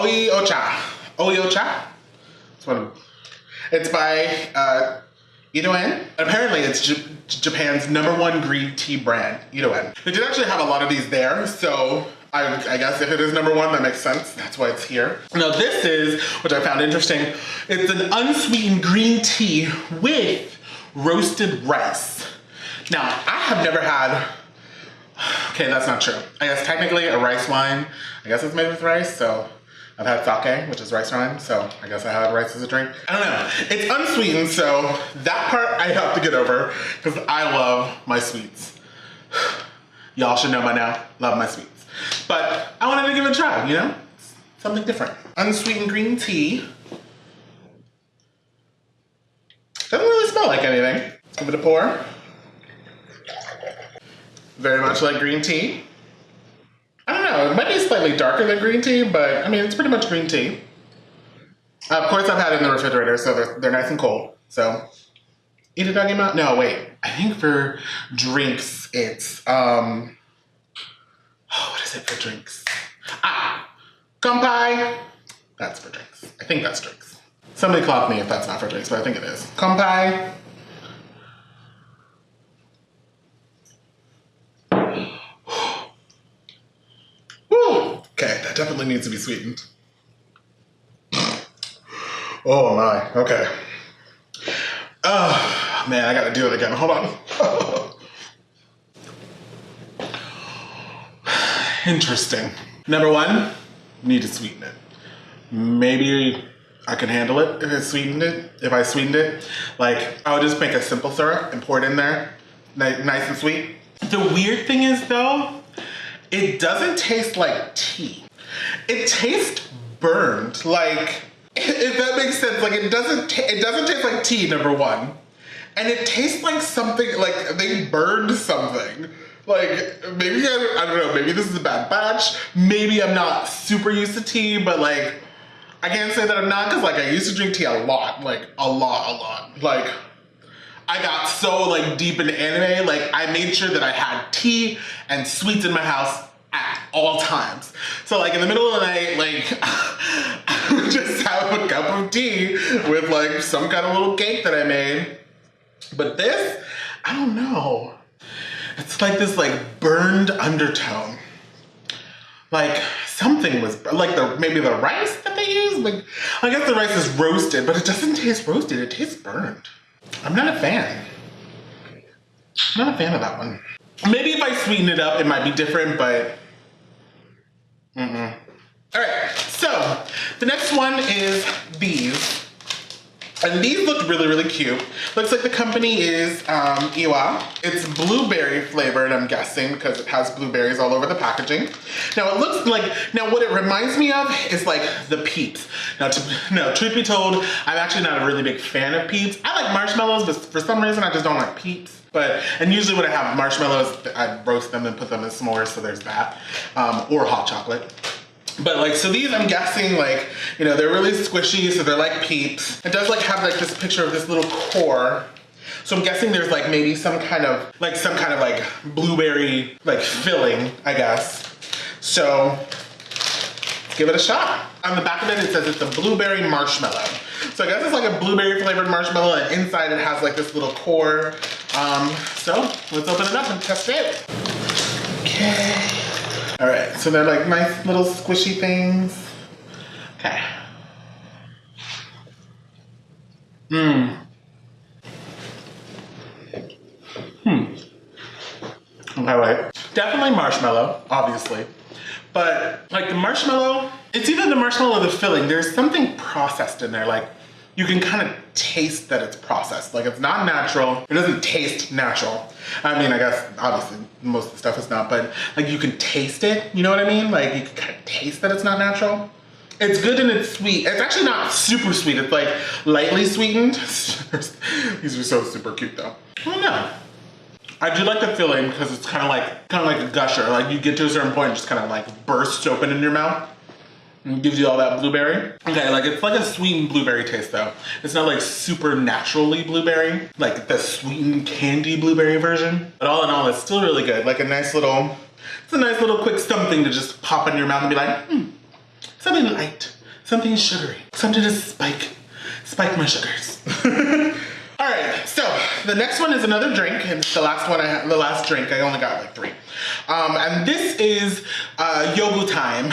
OEO Cha. OEO Cha? It's by Yotime. Apparently it's Japan's #1 green tea brand, Yotime. They did actually have a lot of these there, so I guess if it is #1, that makes sense. That's why it's here. Now this is, which I found interesting, it's an unsweetened green tea with roasted rice. Now, I have never had, okay, that's not true. I guess technically a rice wine, I guess it's made with rice, so I've had sake, which is rice wine, so I guess I had rice as a drink. I don't know. It's unsweetened, so that part I have to get over, because I love my sweets. Y'all should know by now, love my sweets. But I wanted to give it a try, you know? Something different. Unsweetened green tea. Doesn't really smell like anything. Let's give it a pour. Very much like green tea. I don't know, it might be slightly darker than green tea, but I mean, it's pretty much green tea. Of course, I've had it in the refrigerator, so they're nice and cold. So, eat a doggy mouth? No, wait. I think for drinks, it's, what is it for drinks? Kanpai. That's for drinks. I think that's drinks. Somebody clock me if that's not for drinks, but I think it is. Kanpai. Woo! Okay, that definitely needs to be sweetened. Oh my, okay. Oh man, I gotta do it again, hold on. Interesting. #1, need to sweeten it. Maybe I can handle it if I sweetened it. Like, I would just make a simple syrup and pour it in there, nice and sweet. The weird thing is though, it doesn't taste like tea. It tastes burned, like, if that makes sense. Like, it doesn't taste like tea, #1. And it tastes like something, like they burned something. Like, maybe, I don't know, maybe this is a bad batch. Maybe I'm not super used to tea, but like, I can't say that I'm not, because like I used to drink tea a lot, like a lot. Like, I got so like deep into anime, like I made sure that I had tea and sweets in my house at all times. So like in the middle of the night, like I would just have a cup of tea with like some kind of little cake that I made. But this, I don't know. It's like this like burned undertone. Like something was, like maybe the rice that they use? Like, I guess the rice is roasted, but it doesn't taste roasted, it tastes burned. I'm not a fan. I'm not a fan of that one. Maybe if I sweeten it up, it might be different, but All right, so the next one is Beez. And these look really cute. Looks like the company is Iwa. It's blueberry flavored, I'm guessing, because it has blueberries all over the packaging. Now it looks like, what it reminds me of is like the Peeps. Now, truth be told, I'm actually not a really big fan of Peeps. I like marshmallows, but for some reason I just don't like Peeps. And usually when I have marshmallows, I roast them and put them in s'mores, so there's that. Or hot chocolate. But like, so these, I'm guessing, like, you know, they're really squishy, so they're like Peeps. It does like have like this picture of this little core. So I'm guessing there's like maybe some kind of like blueberry like filling, I guess. So give it a shot. On the back of it, it says it's a blueberry marshmallow. So I guess it's like a blueberry flavored marshmallow, and inside it has like this little core. So let's open it up and test it. Okay. All right, so they're like nice little squishy things. Okay. Okay, wait. Definitely marshmallow, obviously. But like the marshmallow, it's either the marshmallow or the filling. There's something processed in there. Like, you can kind of taste that it's processed. Like, it's not natural. It doesn't taste natural. I mean, I guess obviously most of the stuff is not, but like you can taste it, you know what I mean? Like, you can kind of taste that it's not natural. It's good and it's sweet. It's actually not super sweet. It's like lightly sweetened. These are so super cute though. I don't know. I do like the filling because it's kind of like a gusher. Like, you get to a certain point, it just kind of like bursts open in your mouth. And gives you all that blueberry. Okay, like it's like a sweetened blueberry taste though. It's not like super naturally blueberry, like the sweetened candy blueberry version. But all in all, it's still really good. Like it's a nice little quick something to just pop in your mouth and be like, something light. something sugary, something to spike my sugars. All right, so the next one is another drink, and it's the last drink. I only got like 3. And this is Yotime.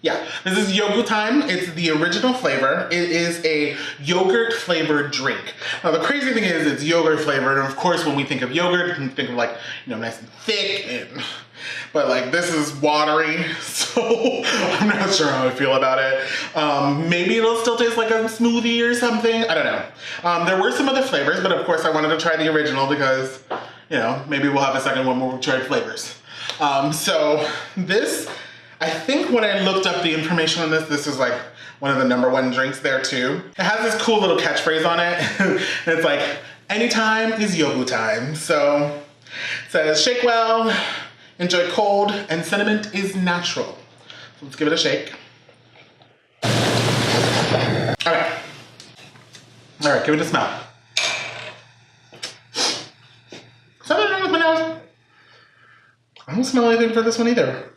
Yeah, this is Yotime. It's the original flavor. It is a yogurt flavored drink. Now the crazy thing is it's yogurt flavored, and of course when we think of yogurt, we think of like, you know, nice and thick, but like this is watery, so I'm not sure how I feel about it. Maybe it'll still taste like a smoothie or something. I don't know. There were some other flavors, but of course I wanted to try the original because, you know, maybe we'll have a second one where we try flavors. So this, I think when I looked up the information on this, this is like one of the #1 drinks there too. It has this cool little catchphrase on it. And it's like, anytime is yogu time. So it says, shake well, enjoy cold, and sentiment is natural. So let's give it a shake. All right, give it a smell. Something wrong with my nose. I don't smell anything for this one either.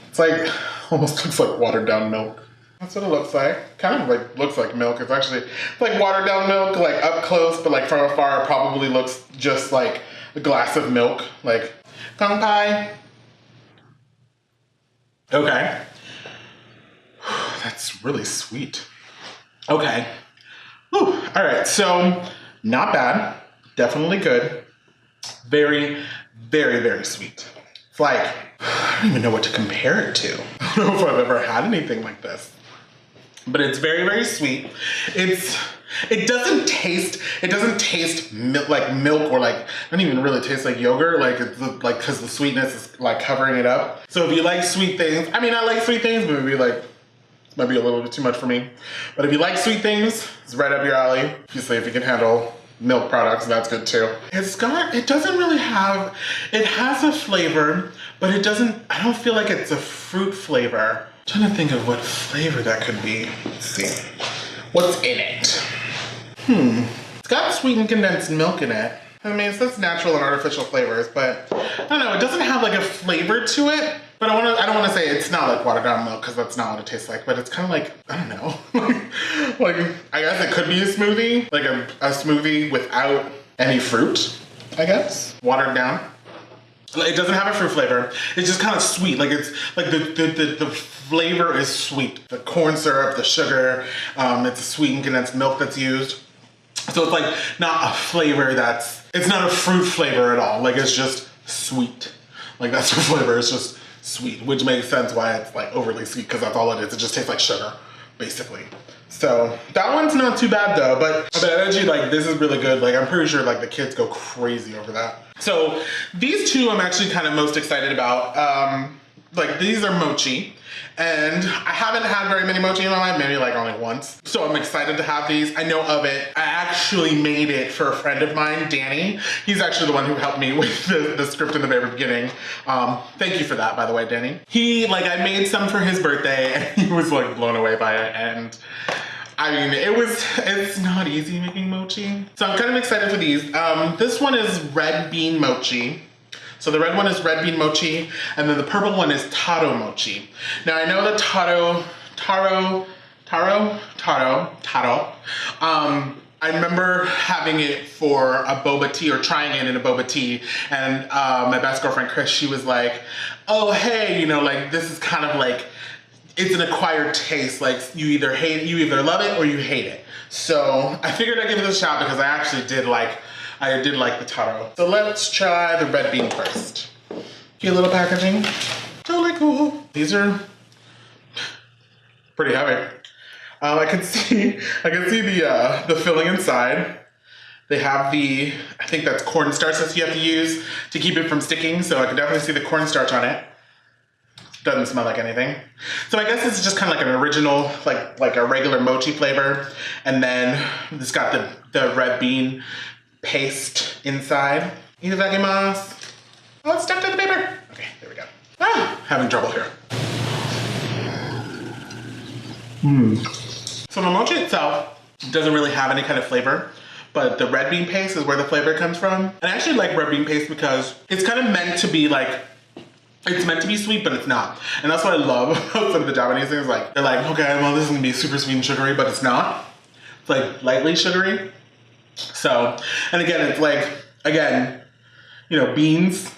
It's like, almost looks like watered down milk. That's what it looks like. Kind of like looks like milk. It's actually like watered down milk, like up close, but like from afar, it probably looks just like a glass of milk. Like, kanpai. Okay. That's really sweet. Okay. Whew. All right, so not bad. Definitely good. Very, very, very sweet. It's like, I don't even know what to compare it to. I don't know if I've ever had anything like this. But it's very, very sweet. It doesn't taste like milk, or like, doesn't even really taste like yogurt, like it's like, cause the sweetness is like covering it up. So if you like sweet things, I mean, I like sweet things, but maybe like, might be a little bit too much for me. But if you like sweet things, it's right up your alley. Obviously, if you can handle milk products, that's good too. It doesn't really have, it has a flavor, but it doesn't, I don't feel like it's a fruit flavor. I'm trying to think of what flavor that could be. Let's see. What's in it? It's got sweetened condensed milk in it. I mean, it says natural and artificial flavors, but I don't know, it doesn't have like a flavor to it. But I don't want to say it's not like watered down milk, because that's not what it tastes like, but it's kind of like, I don't know. like, I guess it could be a smoothie, like a smoothie without any fruit, I guess. Watered down. It doesn't have a fruit flavor. It's just kind of sweet. Like it's like the flavor is sweet. The corn syrup, the sugar, it's sweetened condensed milk that's used. So it's like not a flavor it's not a fruit flavor at all. Like it's just sweet. Like that's the flavor, it's just sweet, which makes sense why it's like overly sweet, because that's all it is. It just tastes like sugar, basically. So that one's not too bad though, but actually like this is really good. Like I'm pretty sure like the kids go crazy over that. So these two I'm actually kind of most excited about. Like these are Mochi, and I haven't had very many Mochi in my life, maybe like only once. So I'm excited to have these. I know of it. I actually made it for a friend of mine, Danny. He's actually the one who helped me with the script in the very beginning. Thank you for that, by the way, Danny. I made some for his birthday, and he was like blown away by it. And I mean, it's not easy making mochi. So I'm kind of excited for these. This one is red bean mochi. So the red one is red bean mochi, and then the purple one is taro mochi. Now I know that taro. I remember having it for a boba tea, or trying it in a boba tea, and my best girlfriend Chris, she was like, oh hey, you know, like this is kind of like, it's an acquired taste. Like you either love it or you hate it. So I figured I'd give it a shot, because I actually did like the taro. So let's try the red bean first. Cute little packaging, totally cool. These are pretty heavy. I can see the filling inside. They have I think that's cornstarch that you have to use to keep it from sticking. So I can definitely see the cornstarch on it. Doesn't smell like anything. So I guess it's just kind of like an original, like a regular mochi flavor. And then it's got the red bean paste inside. Itadakimasu. Oh, it's stuck to the paper. Okay, there we go. Having trouble here. So the mochi itself doesn't really have any kind of flavor, but the red bean paste is where the flavor comes from. And I actually like red bean paste because it's kind of meant to be like It's meant to be sweet, but it's not. And that's what I love about some of the Japanese things. Like, they're like, okay, well, this is gonna be super sweet and sugary, but it's not. It's like lightly sugary. So, and again, it's like, again, you know, beans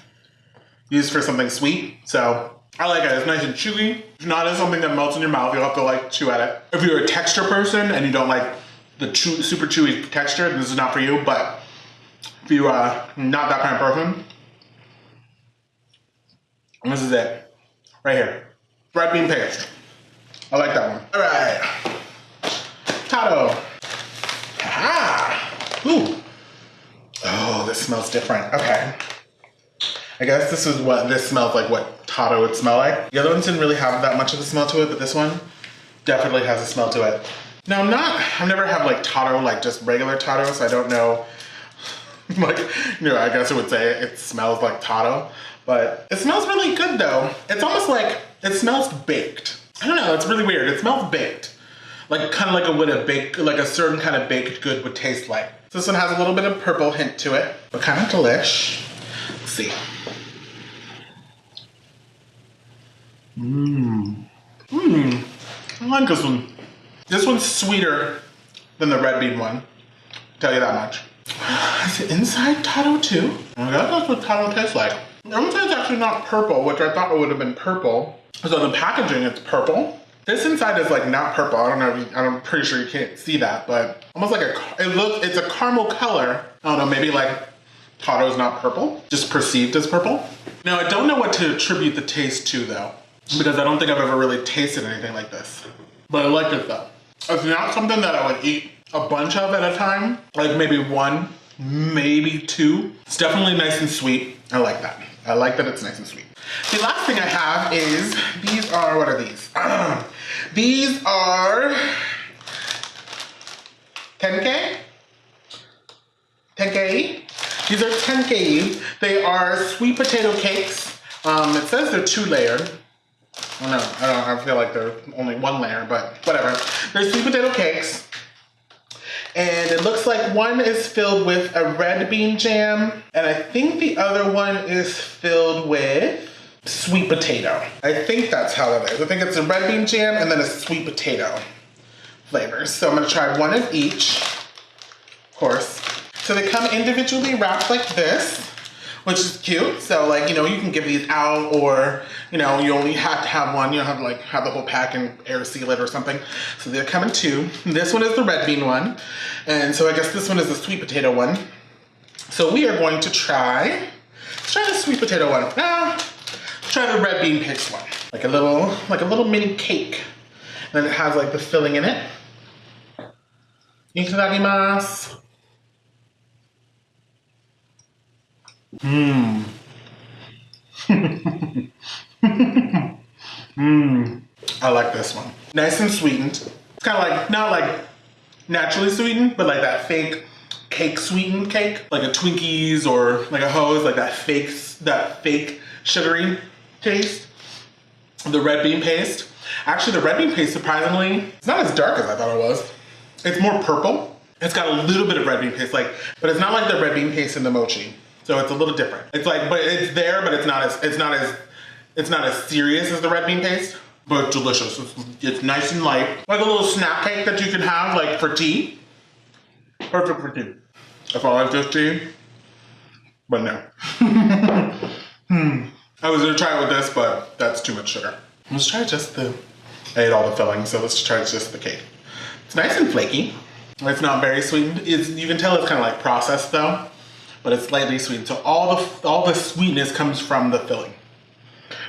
used for something sweet. So I like it. It's nice and chewy. It's not as something that melts in your mouth. You'll have to like chew at it. If you're a texture person and you don't like the super chewy texture, this is not for you. But if you are not that kind of person, this is it. Right here. Red bean paste. I like that one. All right. Tato. Ah. Ooh. Oh, this smells different. Okay. I guess this is what this smells like, what Tato would smell like. The other ones didn't really have that much of a smell to it, but this one definitely has a smell to it. Now I've never had like Tato, like just regular Tato, so I don't know, like, you know, I guess I would say it smells like Tato, but it smells really good though. It's almost like, it smells baked. I don't know, it's really weird. It smells baked. Like kind of like like a certain kind of baked good would taste like. So this one has a little bit of purple hint to it, but kind of delish. Let's see. I like this one. This one's sweeter than the red bean one. I'll tell you that much. Is it inside Tato too? I guess that's what Tato tastes like. Everyone says it's actually not purple, which I thought it would have been purple. So the packaging, it's purple. This inside is like not purple. I don't know. I'm pretty sure you can't see that, but almost like it's a caramel color. I don't know, maybe like Tato's not purple, just perceived as purple. Now I don't know what to attribute the taste to though, because I don't think I've ever really tasted anything like this. But I like it though. It's not something that I would eat a bunch of at a time, like maybe one, maybe two. It's definitely nice and sweet. I like that. I like that it's nice and sweet. The last thing I have is, these are, what are these? These are tenkei. Tenkei. These are tenkei. They are sweet potato cakes. It says they're 2-layered. I feel like they're only 1 layer, but whatever. They're sweet potato cakes. And it looks like one is filled with a red bean jam, and I think the other one is filled with sweet potato. I think that's how it is. I think it's a red bean jam and then a sweet potato flavor. So I'm gonna try one of each, of course. So they come individually wrapped like this, which is cute. So like, you know, you can give these out, or, you know, you only have to have one. You don't have to like have the whole pack and air seal it or something. So they're coming 2. This one is the red bean one. And so I guess this one is the sweet potato one. So we are going to let's try the sweet potato one. Let's try the red bean paste one. Like a little mini cake. And then it has like the filling in it. Itadakimasu. I like this one. Nice and sweetened. It's kind of like, not like naturally sweetened, but like that fake cake sweetened cake. Like a Twinkies or like a Hose, like that fake sugary taste. The red bean paste. Actually, the red bean paste, surprisingly, it's not as dark as I thought it was. It's more purple. It's got a little bit of red bean paste, but it's not like the red bean paste in the Mochi. So it's a little different. It's like, but it's there, but it's not as serious as the red bean paste. But it's delicious. It's nice and light, like a little snack cake that you can have, like for tea. Perfect for tea. If I like this tea, but no. I was gonna try it with this, but that's too much sugar. Let's try just I ate all the filling, so let's try just the cake. It's nice and flaky. It's not very sweetened. You can tell it's kind of like processed though, but it's slightly sweetened. So all the sweetness comes from the filling,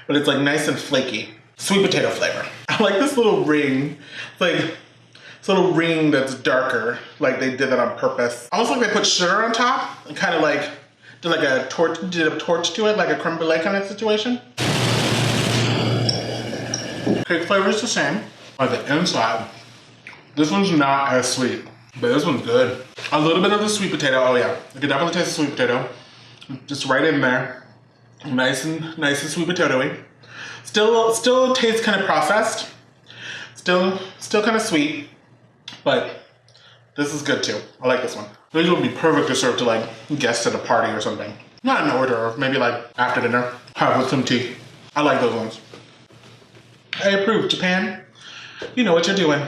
but it's like nice and flaky. Sweet potato flavor. I like this little ring. It's like this little ring that's darker, like they did that on purpose. Almost like they put sugar on top and kind of like did a torch to it, like a creme brulee kind of situation. Cake flavor is the same. But the inside, this one's not as sweet, but this one's good. A little bit of the sweet potato. Oh yeah, I can definitely taste the sweet potato. Just right in there, nice and sweet potatoey. Still tastes kind of processed. Still kind of sweet, but this is good too. I like this one. These would be perfect to serve to like guests at a party or something. Not an hors d'oeuvre, maybe like after dinner, have with some tea. I like those ones. I approve, Japan. You know what you're doing.